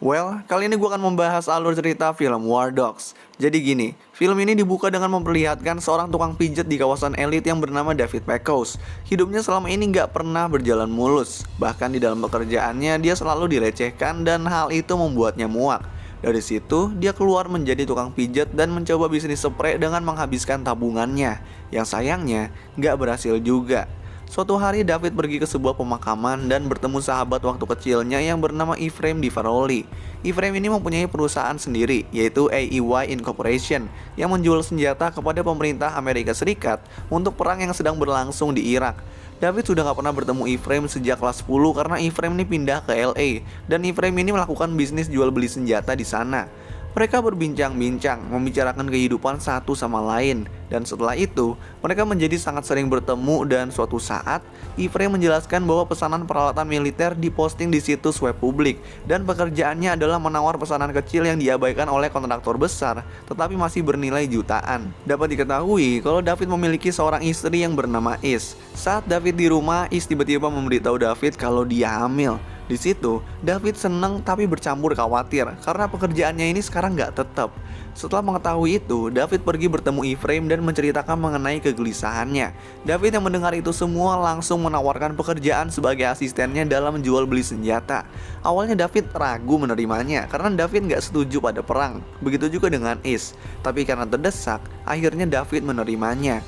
Well, kali ini gue akan membahas alur cerita film War Dogs. Jadi gini, film ini dibuka dengan memperlihatkan seorang tukang pijet di kawasan elit yang bernama David Pecos. Hidupnya selama ini nggak pernah berjalan mulus. Bahkan di dalam pekerjaannya dia selalu direcehkan dan hal itu membuatnya muak. Dari situ, dia keluar menjadi tukang pijet dan mencoba bisnis spray dengan menghabiskan tabungannya. Yang sayangnya, nggak berhasil juga. Suatu hari David pergi ke sebuah pemakaman dan bertemu sahabat waktu kecilnya yang bernama Ephraim Diveroli. Ephraim ini mempunyai perusahaan sendiri, yaitu AEY Incorporation, yang menjual senjata kepada pemerintah Amerika Serikat untuk perang yang sedang berlangsung di Irak. David sudah gak pernah bertemu Ephraim sejak kelas 10 karena Ephraim ini pindah ke LA, dan Ephraim ini melakukan bisnis jual beli senjata di sana. Mereka berbincang-bincang, membicarakan kehidupan satu sama lain. Dan setelah itu, mereka menjadi sangat sering bertemu dan suatu saat, Ephraim menjelaskan bahwa pesanan peralatan militer diposting di situs web publik. Dan pekerjaannya adalah menawar pesanan kecil yang diabaikan oleh kontraktor besar, tetapi masih bernilai jutaan. Dapat diketahui kalau David memiliki seorang istri yang bernama Is. Saat David di rumah, Is tiba-tiba memberitahu David kalau dia hamil. Di situ, David senang tapi bercampur khawatir karena pekerjaannya ini sekarang nggak tetap. Setelah mengetahui itu, David pergi bertemu Ephraim dan menceritakan mengenai kegelisahannya. David yang mendengar itu semua langsung menawarkan pekerjaan sebagai asistennya dalam menjual beli senjata. Awalnya David ragu menerimanya karena David nggak setuju pada perang. Begitu juga dengan Is. Tapi karena terdesak, akhirnya David menerimanya.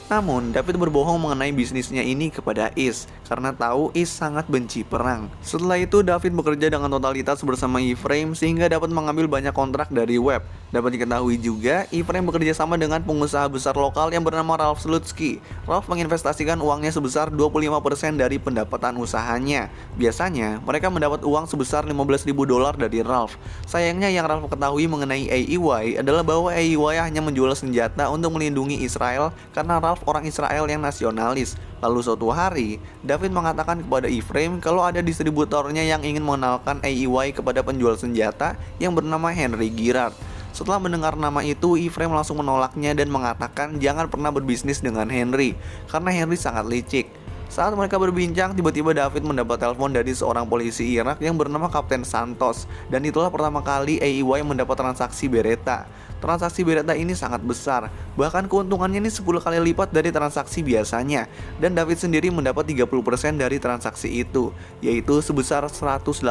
Namun, David berbohong mengenai bisnisnya ini kepada Is karena tahu Is sangat benci perang. Setelah itu, David bekerja dengan totalitas bersama Ephraim sehingga dapat mengambil banyak kontrak dari web. Dapat diketahui juga, Ephraim bekerja sama dengan pengusaha besar lokal yang bernama Ralph Slutsky. Ralph menginvestasikan uangnya sebesar 25% dari pendapatan usahanya. Biasanya, mereka mendapat uang sebesar $15.000 dari Ralph. Sayangnya yang Ralph ketahui mengenai AEY adalah bahwa AEY hanya menjual senjata untuk melindungi Israel karena Ralph orang Israel yang nasionalis. Lalu suatu hari, David mengatakan kepada Ephraim kalau ada distributornya yang ingin mengenalkan AEY kepada penjual senjata yang bernama Henry Girard. Setelah mendengar nama itu, Ephraim langsung menolaknya dan mengatakan jangan pernah berbisnis dengan Henry karena Henry sangat licik. Saat mereka berbincang, tiba-tiba David mendapat telepon dari seorang polisi Irak yang bernama Kapten Santos. Dan itulah pertama kali AEY mendapat transaksi Beretta. Transaksi Beretta ini sangat besar, bahkan keuntungannya ini 10 kali lipat dari transaksi biasanya. Dan David sendiri mendapat 30% dari transaksi itu, yaitu sebesar $180.000.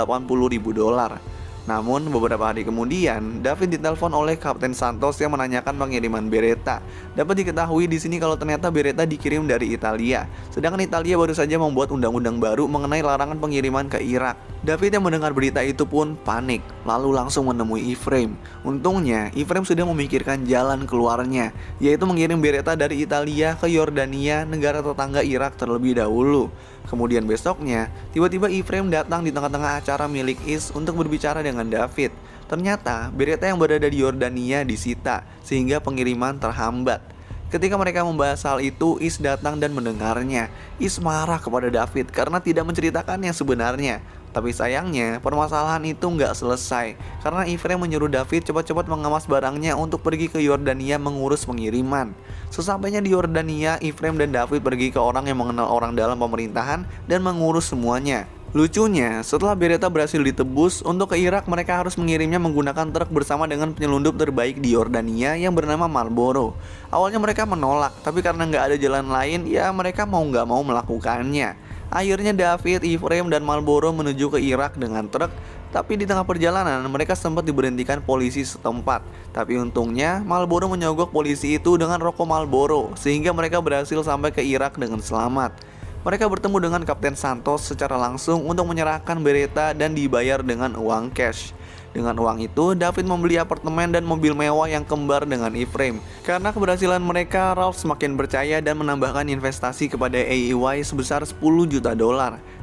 Namun beberapa hari kemudian, David ditelepon oleh Kapten Santos yang menanyakan pengiriman Beretta. Dapat diketahui di sini kalau ternyata Beretta dikirim dari Italia, sedangkan Italia baru saja membuat undang-undang baru mengenai larangan pengiriman ke Irak. David yang mendengar berita itu pun panik, lalu langsung menemui Ephraim. Untungnya, Ephraim sudah memikirkan jalan keluarnya, yaitu mengirim Beretta dari Italia ke Yordania, negara tetangga Irak terlebih dahulu. Kemudian besoknya, tiba-tiba Ephraim datang di tengah-tengah acara milik Is untuk berbicara dengan David. Ternyata, Beretta yang berada di Yordania disita, sehingga pengiriman terhambat. Ketika mereka membahas hal itu, Is datang dan mendengarnya. Is marah kepada David karena tidak menceritakan yang sebenarnya. Tapi sayangnya, permasalahan itu nggak selesai karena Ephraim menyuruh David cepat-cepat mengemas barangnya untuk pergi ke Yordania mengurus pengiriman. Sesampainya di Yordania, Ephraim dan David pergi ke orang yang mengenal orang dalam pemerintahan dan mengurus semuanya. Lucunya, setelah Beretta berhasil ditebus, untuk ke Irak mereka harus mengirimnya menggunakan truk bersama dengan penyelundup terbaik di Yordania yang bernama Marlboro. Awalnya mereka menolak, tapi karena nggak ada jalan lain, ya mereka mau nggak mau melakukannya. Akhirnya David, Ephraim, dan Marlboro menuju ke Irak dengan truk. Tapi di tengah perjalanan mereka sempat diberhentikan polisi setempat. Tapi untungnya Marlboro menyogok polisi itu dengan rokok Marlboro, sehingga mereka berhasil sampai ke Irak dengan selamat. Mereka bertemu dengan Kapten Santos secara langsung untuk menyerahkan Beretta dan dibayar dengan uang cash. Dengan uang itu, David membeli apartemen dan mobil mewah yang kembar dengan Ephraim. Karena keberhasilan mereka, Ralph semakin percaya dan menambahkan investasi kepada AEY sebesar $10 juta.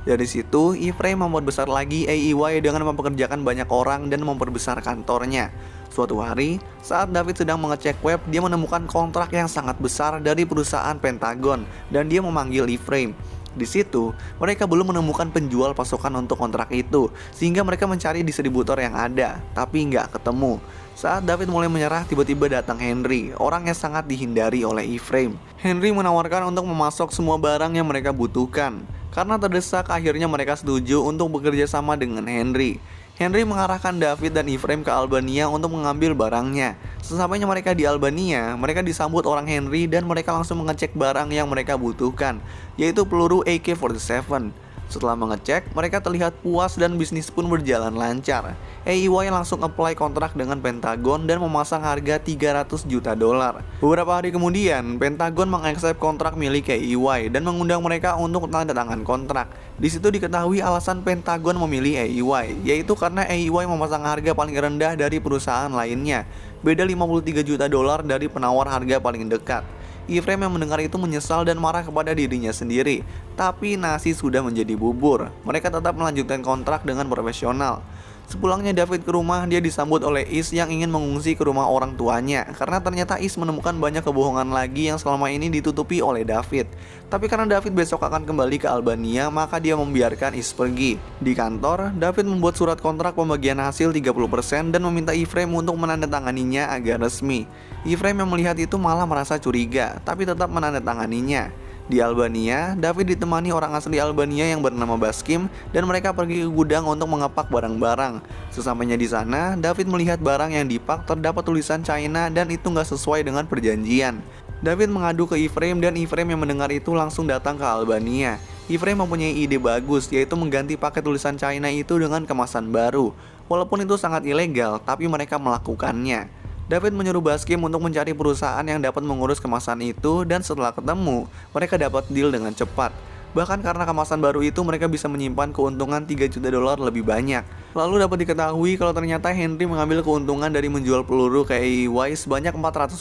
Dari situ, Ephraim membuat besar lagi AEY dengan mempekerjakan banyak orang dan memperbesar kantornya. Suatu hari, saat David sedang mengecek web, dia menemukan kontrak yang sangat besar dari perusahaan Pentagon dan dia memanggil Ephraim. Di situ, mereka belum menemukan penjual pasokan untuk kontrak itu, sehingga mereka mencari distributor yang ada, tapi nggak ketemu. Saat David mulai menyerah, tiba-tiba datang Henry, orang yang sangat dihindari oleh Ephraim. Henry menawarkan untuk memasok semua barang yang mereka butuhkan. Karena terdesak, akhirnya mereka setuju untuk bekerja sama dengan Henry. Henry mengarahkan David dan Ephraim ke Albania untuk mengambil barangnya. Sesampainya mereka di Albania, mereka disambut orang Henry dan mereka langsung mengecek barang yang mereka butuhkan, yaitu peluru AK-47. Setelah mengecek, mereka terlihat puas dan bisnis pun berjalan lancar. AEY langsung apply kontrak dengan Pentagon dan memasang harga 300 juta dolar. Beberapa hari kemudian, Pentagon mengaksep kontrak milik AEY dan mengundang mereka untuk tanda tangan kontrak. Di situ diketahui alasan Pentagon memilih AEY, yaitu karena AEY memasang harga paling rendah dari perusahaan lainnya, beda 53 juta dolar dari penawar harga paling dekat. Ephraim yang mendengar itu menyesal dan marah kepada dirinya sendiri. Tapi nasi sudah menjadi bubur. Mereka tetap melanjutkan kontrak dengan profesional. Sepulangnya David ke rumah, dia disambut oleh Is yang ingin mengungsi ke rumah orang tuanya karena ternyata Is menemukan banyak kebohongan lagi yang selama ini ditutupi oleh David. Tapi karena David besok akan kembali ke Albania, maka dia membiarkan Is pergi. Di kantor, David membuat surat kontrak pembagian hasil 30% dan meminta Ephraim untuk menandatanganinya agar resmi. Ephraim yang melihat itu malah merasa curiga, tapi tetap menandatanganinya. Di Albania, David ditemani orang asli Albania yang bernama Baskim dan mereka pergi ke gudang untuk mengepak barang-barang. Sesampainya di sana, David melihat barang yang dipak terdapat tulisan China dan itu nggak sesuai dengan perjanjian. David mengadu ke Ephraim dan Ephraim yang mendengar itu langsung datang ke Albania. Ephraim mempunyai ide bagus, yaitu mengganti pakai tulisan China itu dengan kemasan baru. Walaupun itu sangat ilegal, tapi mereka melakukannya. David menyuruh Baskim untuk mencari perusahaan yang dapat mengurus kemasan itu dan setelah ketemu, mereka dapat deal dengan cepat. Bahkan karena kemasan baru itu mereka bisa menyimpan keuntungan 3 juta dolar lebih banyak. Lalu dapat diketahui kalau ternyata Henry mengambil keuntungan dari menjual peluru ke AEY sebanyak 400%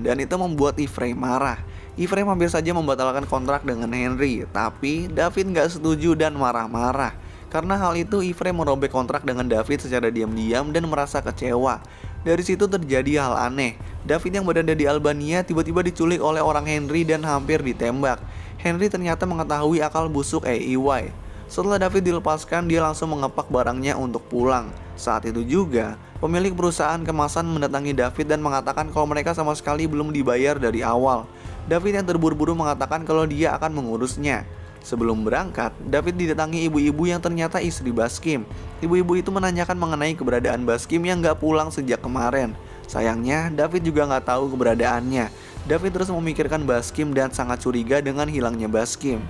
dan itu membuat Ephraim marah. Ephraim hampir saja membatalkan kontrak dengan Henry, tapi David nggak setuju dan marah-marah. Karena hal itu, Ephraim merobek kontrak dengan David secara diam-diam dan merasa kecewa. Dari situ terjadi hal aneh. David yang berada di Albania tiba-tiba diculik oleh orang Henry dan hampir ditembak. Henry ternyata mengetahui akal busuk AEY. Setelah David dilepaskan, dia langsung mengepak barangnya untuk pulang. Saat itu juga, pemilik perusahaan kemasan mendatangi David dan mengatakan kalau mereka sama sekali belum dibayar dari awal. David yang terburu-buru mengatakan kalau dia akan mengurusnya. Sebelum berangkat, David didatangi ibu-ibu yang ternyata istri Baskim. Ibu-ibu itu menanyakan mengenai keberadaan Baskim yang gak pulang sejak kemarin. Sayangnya, David juga gak tahu keberadaannya. David terus memikirkan Baskim dan sangat curiga dengan hilangnya Baskim.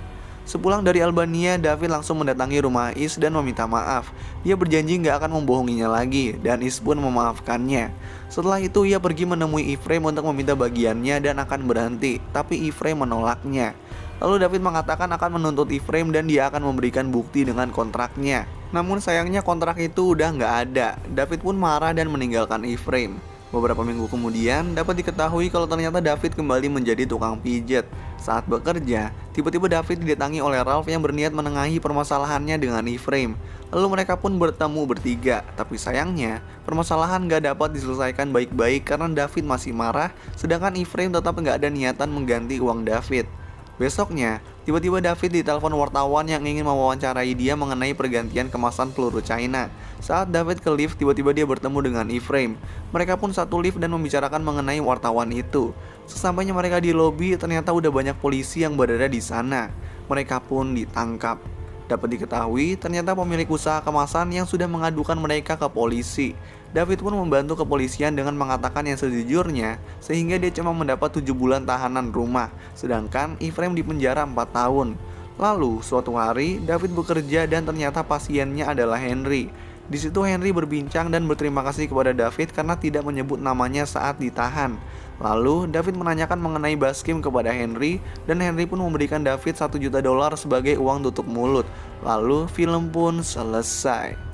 Sepulang dari Albania, David langsung mendatangi rumah Is dan meminta maaf. Dia berjanji gak akan membohonginya lagi, dan Is pun memaafkannya. Setelah itu, ia pergi menemui Ephraim untuk meminta bagiannya dan akan berhenti, tapi Ephraim menolaknya. Lalu David mengatakan akan menuntut Ephraim dan dia akan memberikan bukti dengan kontraknya. Namun sayangnya kontrak itu udah nggak ada. David pun marah dan meninggalkan Ephraim. Beberapa minggu kemudian dapat diketahui kalau ternyata David kembali menjadi tukang pijat. Saat bekerja, tiba-tiba David didatangi oleh Ralph yang berniat menengahi permasalahannya dengan Ephraim. Lalu mereka pun bertemu bertiga. Tapi sayangnya permasalahan nggak dapat diselesaikan baik-baik karena David masih marah, sedangkan Ephraim tetap nggak ada niatan mengganti uang David. Besoknya, tiba-tiba David ditelepon wartawan yang ingin mewawancarai dia mengenai pergantian kemasan peluru China. Saat David ke lift, tiba-tiba dia bertemu dengan Ephraim. Mereka pun satu lift dan membicarakan mengenai wartawan itu. Sesampainya mereka di lobi, ternyata udah banyak polisi yang berada di sana. Mereka pun ditangkap. Dapat diketahui, ternyata pemilik usaha kemasan yang sudah mengadukan mereka ke polisi. David pun membantu kepolisian dengan mengatakan yang sejujurnya, sehingga dia cuma mendapat 7 bulan tahanan rumah, sedangkan Ephraim dipenjara 4 tahun. Lalu, suatu hari, David bekerja dan ternyata pasiennya adalah Henry. Di situ Henry berbincang dan berterima kasih kepada David karena tidak menyebut namanya saat ditahan. Lalu, David menanyakan mengenai Baskim kepada Henry, dan Henry pun memberikan David 1 juta dolar sebagai uang tutup mulut. Lalu, film pun selesai.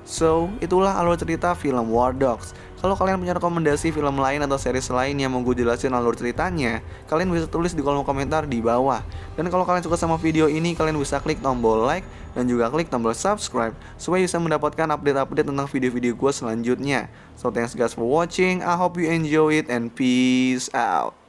So, itulah alur cerita film War Dogs. Kalau kalian punya rekomendasi film lain atau series lain yang mau gue jelasin alur ceritanya, kalian bisa tulis di kolom komentar di bawah. Dan kalau kalian suka sama video ini, kalian bisa klik tombol like dan juga klik tombol subscribe supaya bisa mendapatkan update-update tentang video-video gue selanjutnya. So, thanks guys for watching. I hope you enjoy it and peace out.